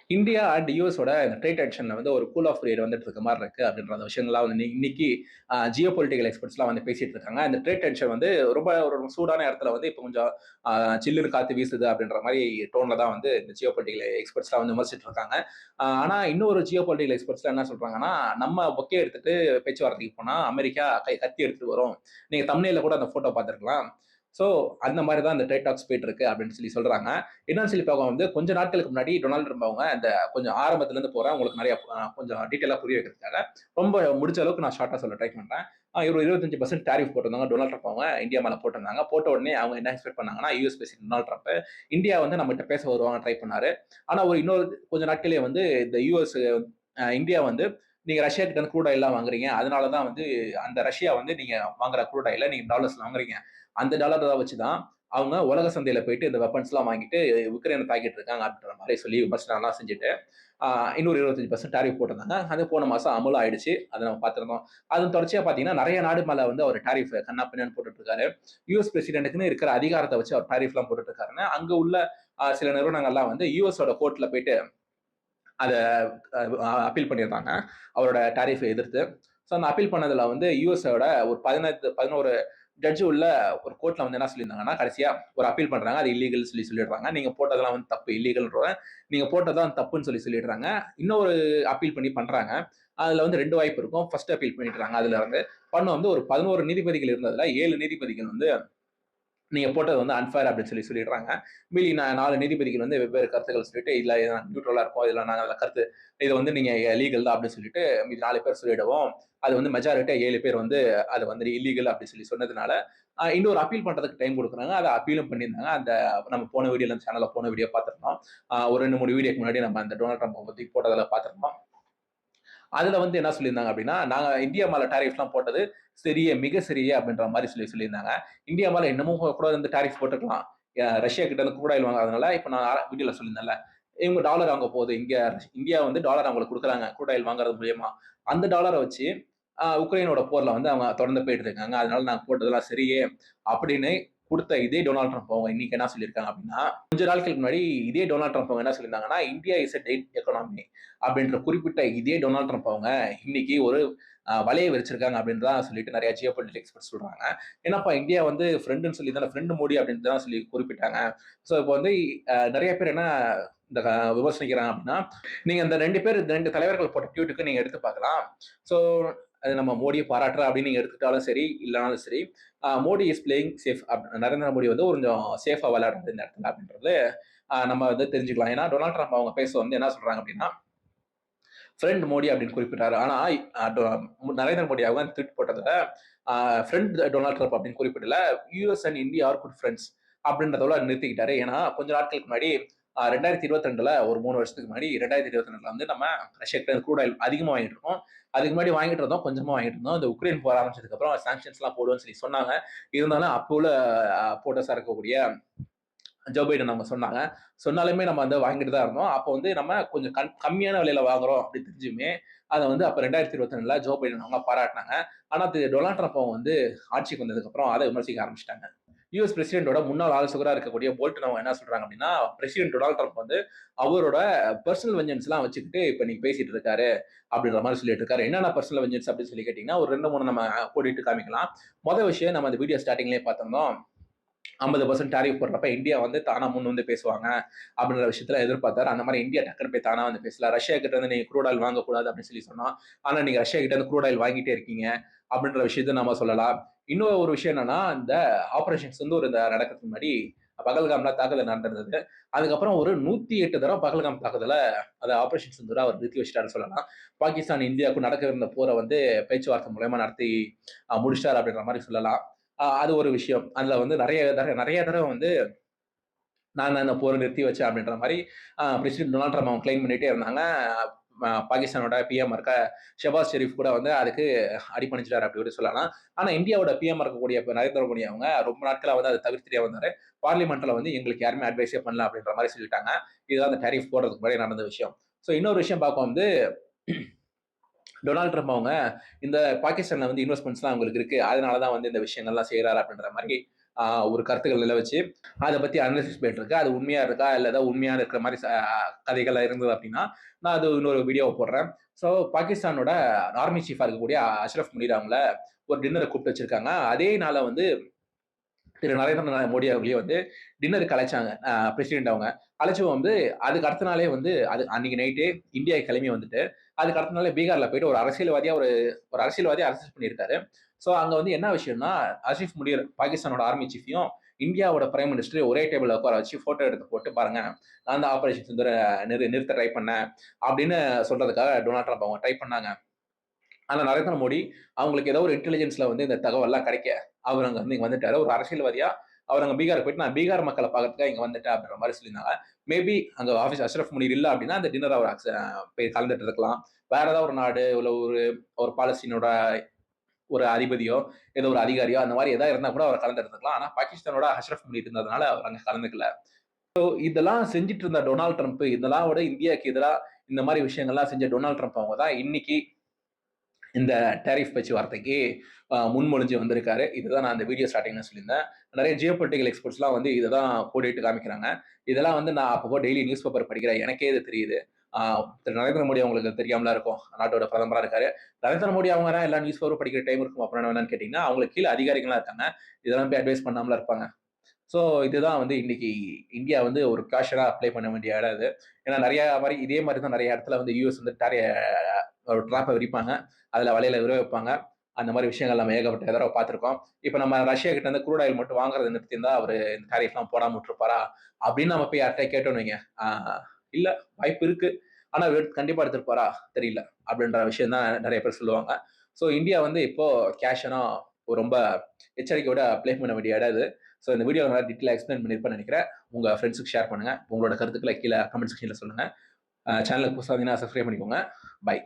India and யூஎஸோட இந்த trade டென்ஷன்ல வந்து ஒரு கூல் ஆஃப் பீரியட் வந்துட்டு இருக்க மாதிரி இருக்கு அப்படின்ற அந்த விஷயங்கள்லாம் வந்து இன்னைக்கு ஜியோ பொலிட்டிக்கல் எக்ஸ்பர்ட்ஸ்லாம் வந்து பேசிட்டு இருக்காங்க. இந்த ட்ரேட் டென்ஷன் வந்து ரொம்ப ஒரு சூடான இடத்துல வந்து இப்போ கொஞ்சம் சில்லுன்னு காத்து வீசுது அப்படின்ற மாதிரி டோன்ல தான் வந்து இந்த ஜியோ பொலிட்டிக்கல் எக்ஸ்பர்ட்ஸ்லாம் வந்து விமர்சிட்டு இருக்காங்க. ஆனா இன்னொரு ஜியோ பொலிட்டிக்கல் எக்ஸ்பர்ட்ஸ்லாம் என்ன சொல்றாங்கன்னா, நம்ம ஒக்கே எடுத்துட்டு பேச்சுவார்த்தைக்கு போனா அமெரிக்கா கத்தி எடுத்துட்டு வரும். நீங்க தம்ப்நெயில்ல கூட அந்த போட்டோ பார்த்திருக்கலாம். ஸோ அந்த மாதிரி தான் இந்த ட்ரேட் டாக்ஸ் போயிட்டு இருக்கு அப்படின்னு சொல்லி சொல்றாங்க. என்னன்னு சொல்லி பார்க்க வந்து கொஞ்ச நாட்களுக்கு முன்னாடி டொனால்டு ட்ரம்ப் அவங்க அந்த கொஞ்சம் ஆரம்பத்துல இருந்து போறேன் உங்களுக்கு நிறைய கொஞ்சம் டீட்டெயிலா புரிய வைக்கிறதுக்காக ரொம்ப முடிச்ச அளவுக்கு நான் ஷார்ட்டா சொல்ல ட்ரை பண்றேன். இவர் 25% டாரிஃப் போட்டிருந்தாங்க டொனால்டு ட்ரம்ப் அவங்க இந்தியா மேல போட்டிருந்தாங்க. போட்ட உடனே அவங்க என்ன எக்ஸ்பெக்ட் பண்ணாங்கன்னா US president Donald Trump India வந்து நம்மகிட்ட பேச வருவாங்க ட்ரை பண்ணாரு. ஆனா ஒரு இன்னொரு கொஞ்ச நாட்களே வந்து இந்த யூஎஸ் இந்தியா வந்து நீங்க ரஷ்யா கிட்ட இருந்து க்ரூட் ஆயில்லாம் வாங்குறீங்க. அதனாலதான் வந்து அந்த ரஷ்யா வந்து நீங்க வாங்குற க்ரூட் ஆயில நீங்க டாலர்ஸ்ல வாங்குறீங்க. அந்த டாலர் வச்சுதான் அவங்க உலக சந்தையில போயிட்டு இந்த வெப்பன்ஸ் எல்லாம் வாங்கிட்டு உக்ரைனை தாக்கிட்டு இருக்காங்க அப்படின்ற மாதிரி சொல்லி விமர்சனம் செஞ்சுட்டு இன்னொரு 25% டாரிஃப் போட்டிருந்தாங்க. அது போன மாசம் அமலும் ஆயிடுச்சு. அதை நம்ம பார்த்திருந்தோம். அதன் தொடர்ச்சியா பாத்தீங்கன்னா நிறைய நாடு மேல வந்து அவர் டாரிஃப் கண்ணா பின்னான்னு போட்டுட்டு இருக்காரு. யூஎஸ் பிரசிடென்ட்டுக்குன்னு இருக்கிற அதிகாரத்தை வச்சு அவர் டாரிஃப் எல்லாம் போட்டுட்டு இருக்காருன்னு அங்க உள்ள சில நிறுவனங்கள்லாம் வந்து யூஎஸோட கோர்ட்ல போயிட்டு அதை அப்பீல் பண்ணியிருந்தாங்க அவரோட டாரிஃபை எதிர்த்து. ஸோ அந்த அப்பீல் பண்ணதுல வந்து யூஎஸோட ஒரு 11 ஜட்ஜு உள்ள ஒரு கோர்ட்ல வந்து என்ன சொல்லியிருந்தாங்கன்னா கடைசியா ஒரு அப்பீல் பண்றாங்க. அது இல்லீகல் சொல்லிடுறாங்க. நீங்க போட்டதெல்லாம் வந்து தப்பு இல்லீகல்ன்ற நீங்க போட்டதான் தப்புன்னு சொல்லிடுறாங்க. இன்னொரு அப்பீல் பண்ணி பண்றாங்க. அதுல வந்து 2 வாய்ப்பு இருக்கும். ஃபர்ஸ்ட் அப்பீல் பண்ணிடுறாங்க. அதுல வந்து வந்து ஒரு 11 நீதிபதிகள் இருந்ததுல 7 நீதிபதிகள் வந்து நீங்க போட்டது வந்து அன்ஃபேர் அப்படின்னு சொல்லிடுறாங்க. மீதி 4 நீதிபதிகள் வந்து வெவ்வேறு கருத்துக்கள் சொல்லிட்டு இல்ல நியூட்ரலா இருக்கும் இதுல நாங்க கருத்து இது வந்து நீங்க லீகல் தான் அப்படின்னு சொல்லிட்டு மீதி 4 பேர் சொல்லிடுவோம். அது வந்து மெஜாரிட்டியா 7 பேர் வந்து அது வந்து இல்லீகல் அப்படின்னு சொன்னதுனால இன்னொரு அப்பீல் பண்றதுக்கு டைம் கொடுக்குறாங்க. அதை அப்பீலும் பண்ணியிருந்தாங்க. அந்த நம்ம போன வீடியோல சேனல்ல போன வீடியோ பார்த்திருந்தோம். ஒரு 2-3 வீடியோக்கு முன்னாடி நம்ம அந்த டொனால்ட் ட்ரம்ப் பத்தி போட்டதில் பார்த்திருந்தோம். அதுல வந்து என்ன சொல்லியிருந்தாங்க அப்படின்னா நாங்க இந்தியா மேல டாரிஃப் எல்லாம் போட்டது சரியே மிக சரியே அப்படின்ற மாதிரி சொல்லியிருந்தாங்க. இந்தியா மேல இன்னமும் கூட வந்து டாரிஃப் போட்டுக்கலாம். ரஷ்யா கிட்ட இருந்து கூட வாங்காதனால இப்ப நான் வீடியோல சொல்லியிருந்தேன்ல இவங்க டாலர் வாங்க போகுது. இந்தியா வந்து டாலர் அவங்களுக்கு கொடுக்குறாங்க கூடாயில் வாங்குறது மூலியமா அந்த டாலரை வச்சு உக்ரைனோட போர்ல வந்து அவங்க தொடர்ந்து போயிட்டு இருக்காங்க. அதனால நாங்க போட்டதெல்லாம் சரியே அப்படின்னு கொடுத்த இதே டொனால்ட் ட்ரம்ப் அவங்க இன்னைக்கு என்ன சொல்லியிருக்காங்க அப்படின்னா கொஞ்ச நாட்களுக்கு முன்னாடி இதே டொனால்ட் ட்ரம்ப் அவங்க என்ன சொல்லியிருந்தாங்கன்னா இந்தியா இஸ் டெட் எக்கனாமி அப்படின்ற குறிப்பிட்ட இதே டொனால்ட் ட்ரம்ப் அவங்க இன்னைக்கு ஒரு வலையை விரிச்சிருக்காங்க அப்படின்னு தான் சொல்லிட்டு நிறைய ஜியோ பொலிட்டிக்கல் எக்ஸ்பர்ட்ஸ் சொல்றாங்க. ஏன்னாப்பா இந்தியா வந்து ஃப்ரெண்டுன்னு சொல்லி தானே ஃப்ரெண்டு மோடி அப்படின்னு தான் சொல்லி குறிப்பிட்டாங்க. ஸோ இப்போ வந்து நிறைய பேர் என்ன இந்த விமர்சனிக்கிறாங்க அப்படின்னா நீங்க இந்த 2 தலைவர்கள் போட்ட ட்வீட்டுக்கு நீங்க எடுத்து பார்க்கலாம். ஸோ அது நம்ம மோடியை பாராட்டுற அப்படின்னு நீங்க எடுத்துக்கிட்டாலும் சரி இல்லைனாலும் சரி Modi is playing safe. Narendra Modi வந்து கொஞ்சம் சேஃபா விளையாடுறது இந்த இடத்துல அப்படின்றது நம்ம வந்து தெரிஞ்சுக்கலாம். ஏன்னா டொனால்ட் ட்ரம்ப் அவங்க பேச வந்து என்ன சொல்றாங்க அப்படின்னா ஃப்ரெண்ட் மோடி அப்படின்னு குறிப்பிட்டாரு. ஆனா நரேந்திர மோடி அவங்க ட்வீட் போட்டதுல ஃப்ரெண்ட் டொனால்ட் ட்ரம்ப் அப்படின்னு குறிப்பிடல. US and India are good friends அப்படின்றதோட நிறுத்திக்கிட்டாரு. ஏன்னா கொஞ்ச நாட்களுக்கு முன்னாடி 2022 ஒரு 3 வருஷத்துக்கு முன்னாடி 2022 வந்து நம்ம ரஷ்யா க்ரூட் ஆயில் அதிகமா வாங்கிட்டு இருக்கோம். அதுக்கு முன்னாடி வாங்கிட்டு இருந்தோம் கொஞ்சமா வாங்கிட்டு இருந்தோம். இந்த உக்ரைன் போர் ஆரம்பிச்சதுக்கு அப்புறம் சாங்ஷன்ஸ் எல்லாம் போடுவோம்னு சொல்லி சொன்னாங்க. இருந்தாலும் அப்போ உள்ள போட்டோஸா இருக்கக்கூடிய ஜோ பைடன் அவங்க சொன்னாங்க. சொன்னாலுமே நம்ம வந்து வாங்கிட்டு தான் இருந்தோம். அப்போ வந்து நம்ம கொஞ்சம் கம்மியான விலையில வாங்குறோம் அப்படி தெரிஞ்சுமே அதை வந்து அப்ப 2022 ஜோ பைடன் அவங்க பாராட்டினாங்க. ஆனா டொனால்ட் ட்ரம்ப் அவங்க வந்து ஆட்சிக்கு வந்ததுக்கு அப்புறம் அதை விமர்சிக்க ஆரம்பிச்சிட்டாங்க. யூஎஸ் பிரசிடென்டோட முன்னாள் ஆலோசகரா இருக்கக்கூடிய போல்டன் அவங்க என்ன சொல்றாங்க அப்படின்னா பிரசிடென்ட் டொனால்ட் ட்ரம்ப் வந்து அவரோட பர்சனல் வெஞ்சன்ஸ் எல்லாம் வச்சுக்கிட்டு இப்ப நீங்க பேசிட்டு இருக்காரு அப்படின்ற மாதிரி சொல்லிட்டு இருக்காரு. என்னென்ன பர்சனல் வெஞ்சன்ஸ் அப்படின்னு சொல்லி கேட்டீங்கன்னா ஒரு 2-3 நம்ம போட்டுட்டு காமிக்கலாம். முதல் விஷயம் நம்ம அந்த வீடியோ ஸ்டார்டிங்லேயே பார்த்திருந்தோம். 50% டாரிஃப் போடுறப்ப இந்தியா வந்து தானா முன் வந்து பேசுவாங்க அப்படின்ற விஷயத்துல எதிர்பார்த்தாரு. அந்த மாதிரி இந்தியா டக்குனு போய் தானா வந்து பேசல. ரஷ்யா கிட்ட இருந்து நீங்க க்ரூட் ஆயில் வாங்கக்கூடாது அப்படின்னு சொல்லி சொன்னோம். ஆனா நீங்க ரஷ்யா கிட்ட இருந்து க்ரூட் ஆயில் வாங்கிட்டே இருக்கீங்க அப்படின்ற விஷயத்த நம்ம சொல்லலாம். இன்னொரு ஒரு விஷயம் என்னன்னா இந்த ஆபரேஷன்ஸ் வந்து ஒரு நடக்கிறதுக்கு முன்னாடி பகல்காம்ல தாக்குதல் நடந்திருந்தது. அதுக்கப்புறம் ஒரு 108 தடவை பகல்காம் தாக்குதல அதை ஆபரேஷன் சிந்தூரா அவர் நிறுத்தி வச்சிட்டாரு சொல்லலாம். பாகிஸ்தான் இந்தியாவுக்கும் நடக்க இருந்த போரை வந்து பேச்சுவார்த்தை மூலமா நடத்தி முடிச்சிட்டாரு அப்படின்ற மாதிரி சொல்லலாம். அது ஒரு விஷயம். அதுல வந்து நிறைய தடவை வந்து நான் அந்த போரை நிறுத்தி வச்சேன் அப்படின்ற மாதிரி பிரசிடென்ட் டொனால்ட் ட்ரம்ப் அவங்க கிளைம் பண்ணிட்டே இருந்தாங்க. பாகிஸ்தானோட பிஎம் இருக்க ஷெபாஸ் ஷெரீப் கூட வந்து அதுக்கு அடிப்பணிச்சிட்டாரு அப்படி சொல்லலாம். ஆனா இந்தியாவோட பிஎம் இருக்கக்கூடிய நரேந்திர மோடி அவங்க ரொம்ப நாட்களா வந்து அதை தவிர்த்துட்டே வந்தாரு. பார்லிமெண்ட்ல வந்து எங்களுக்கு யாருமே அட்வைஸே பண்ணல அப்படின்ற மாதிரி சொல்லிட்டாங்க. இதுதான் அந்த டாரிஃப் போடுறதுக்கு முன்னாடி நடந்த விஷயம். ஸோ இன்னொரு விஷயம் பார்க்க வந்து டொனால்ட் ட்ரம்ப் அவங்க இந்த பாகிஸ்தான்ல வந்து இன்வெஸ்ட்மெண்ட்ஸ்லாம் அவங்களுக்கு இருக்கு. அதனாலதான் வந்து இந்த விஷயங்கள்லாம் செய்யறாரு அப்படின்ற மாதிரி ஒரு கருத்துக்கள் நிலை வச்சு அதை பத்தி அனாலிசிஸ் போயிட்டு இருக்கு. அது உண்மையா இருக்கா இல்ல ஏதாவது உண்மையா இருக்கிற மாதிரி கதைகள் இருந்தது அப்படின்னா நான் அது இன்னொரு வீடியோவை போடுறேன். ஸோ பாகிஸ்தானோட ஆர்மி சீஃபா இருக்கக்கூடிய அஷ்ரஃப் முனீர் அவங்கள ஒரு டின்னரை கூப்பிட்டு வச்சிருக்காங்க. அதே நாள வந்து திரு நரேந்திர மோடி அவர்களையும் வந்து டின்னருக்கு அழைச்சாங்க. பிரசிடென்ட் அவங்க அழைச்சும் வந்து அதுக்கு அடுத்த நாளே வந்து அது அன்னைக்கு நைட்டே இந்தியா கிளம்பி வந்துட்டு அதுக்கு அடுத்த நாளே பீகார்ல போயிட்டு ஒரு அரசியல்வாதியா ஒரு அரசியல்வாதியா அரெஸ்ட் பண்ணியிருக்காரு. ஸோ அங்க வந்து என்ன விஷயம்னா ஆசிஃப் முனீர் பாகிஸ்தானோட ஆர்மி சீஃபையும் இந்தியாவோட பிரைம் மினிஸ்டர் ஒரே டேபிள் உட்கார வச்சு போட்டோ எடுத்து போட்டு பாருங்க நான் தான் ஆபரேஷன் சிந்தூரை நிறுத்த ட்ரை பண்ணேன் அப்படின்னு சொல்றதுக்காக டொனால்ட் ட்ரம்ப் அவங்க ட்ரை பண்ணாங்க. ஆனா நரேந்திர மோடி அவங்களுக்கு ஏதோ ஒரு இன்டெலிஜென்ஸ்ல வந்து இந்த தகவல் எல்லாம் கிடைக்க அவர் அங்க வந்து இங்க வந்துட்டாரு. ஒரு அரசியல்வாதியா அவர் அங்க பீகார் போயிட்டு நான் பீகார் மக்களை பார்க்கறதுக்காக இங்க வந்துட்டேன் அப்படின்ற மாதிரி சொல்லியிருந்தாங்க. மேபி அங்க ஆஃபீஸ் அஷ்ரஃப் முனீர் இல்ல அப்படின்னா அந்த டின்னர் அவர் போய் கலந்துட்டு இருக்கலாம். வேற ஏதாவது ஒரு நாடு இல்ல ஒரு ஒரு பாலஸ்தீனோட ஒரு அதிபதியோ ஏதோ ஒரு அதிகாரியோ அந்த மாதிரி ஏதாவது இருந்தா கூட அவர் கலந்து இருக்கலாம். ஆனா பாகிஸ்தானோட அஷ்ரஃப் முனீர் இருந்ததுனால அவர் அங்க கலந்துக்கல. இதெல்லாம் செஞ்சுட்டு இருந்த டொனால்ட் ட்ரம்ப் இதெல்லாம் விட இந்தியாவுக்கு எதிராக இந்த மாதிரி விஷயங்கள்லாம் செஞ்ச டொனால்ட் ட்ரம்ப் அவங்க தான் இன்னைக்கு இந்த டேரிஃப் பேச்சுவார்த்தைக்கு முன்மொழிஞ்சு வந்திருக்காரு. இதுதான் நான் அந்த வீடியோ ஸ்டார்டிங்ல சொல்லியிருந்தேன். நிறைய ஜியோ பொலிட்டிக்கல் எக்ஸ்பர்ட்ஸ்லாம் வந்து இதை தான் கோடிட்டு காமிக்கிறாங்க. இதெல்லாம் வந்து நான் அப்பப்போ டெய்லி நியூஸ் பேப்பர் படிக்கிறேன். எனக்கே இது தெரியுது. திரு நரேந்திர மோடி அவங்களுக்கு தெரியாமலா இருக்கும். நாட்டோட பிரதமரா இருக்காரு. நரேந்திர மோடி அவங்க எல்லா நியூஸ் பேப்பரும் படிக்கிற டைம் இருக்கும் அப்புறம் என்னன்னு கேட்டீங்கன்னா அவங்களுக்கு கீழே அதிகாரிகளா இருக்காங்க. இதெல்லாம் போய் அட்வைஸ் பண்ணாமல இருப்பாங்க. ஸோ இதுதான் வந்து இன்னைக்கு இந்தியா வந்து ஒரு கேஷரா அப்ளை பண்ண வேண்டிய இடம் இது. ஏன்னா நிறைய மாதிரி இதே மாதிரி தான் நிறைய இடத்துல வந்து யூஎஸ் வந்து ஒரு ட்ராப்பை விரிப்பாங்க. அதுல வலையில விர வைப்பாங்க. அந்த மாதிரி விஷயங்கள் நம்ம ஏகப்பட்ட தடவை பார்த்திருக்கோம். இப்ப நம்ம ரஷ்யா கிட்ட இருந்து க்ரூட் ஆயில் மட்டும் வாங்குறத நிறுத்தியிருந்தா அவரு இந்த டாரிஃப்லாம் போடாம விட்டுருப்பாரா அப்படின்னு நம்ம போய் யார்கிட்ட கேட்டோம்னு வைங்க. இல்ல வாய்ப்பு இருக்கு. ஆனா கண்டிப்பா எடுத்திருப்பாரா தெரியல அப்படின்ற விஷயம் தான் நிறைய பேர் சொல்லுவாங்க. ஸோ இந்தியா வந்து இப்போ கேஷனா ரொம்ப எச்சரிக்கையோட அப்ளை பண்ண வேண்டிய இடம் இது. ஸோ இந்த வீடியோ நல்லா டீட்டெயிலாக எக்ஸ்பிளைன் பண்ணியிருப்பேன்னு நினைக்கிறேன். உங்க ஃப்ரெண்ட்ஸுக்கு ஷேர் பண்ணுங்க. உங்களோட கருத்துக்களை கீழே கமெண்ட் செக்ஷன்ல சொல்லுங்க. சேனலுக்கு புதுசாக இருந்தீங்கன்னா சப்ஸ்கிரைப் பண்ணிக்கோங்க. பை.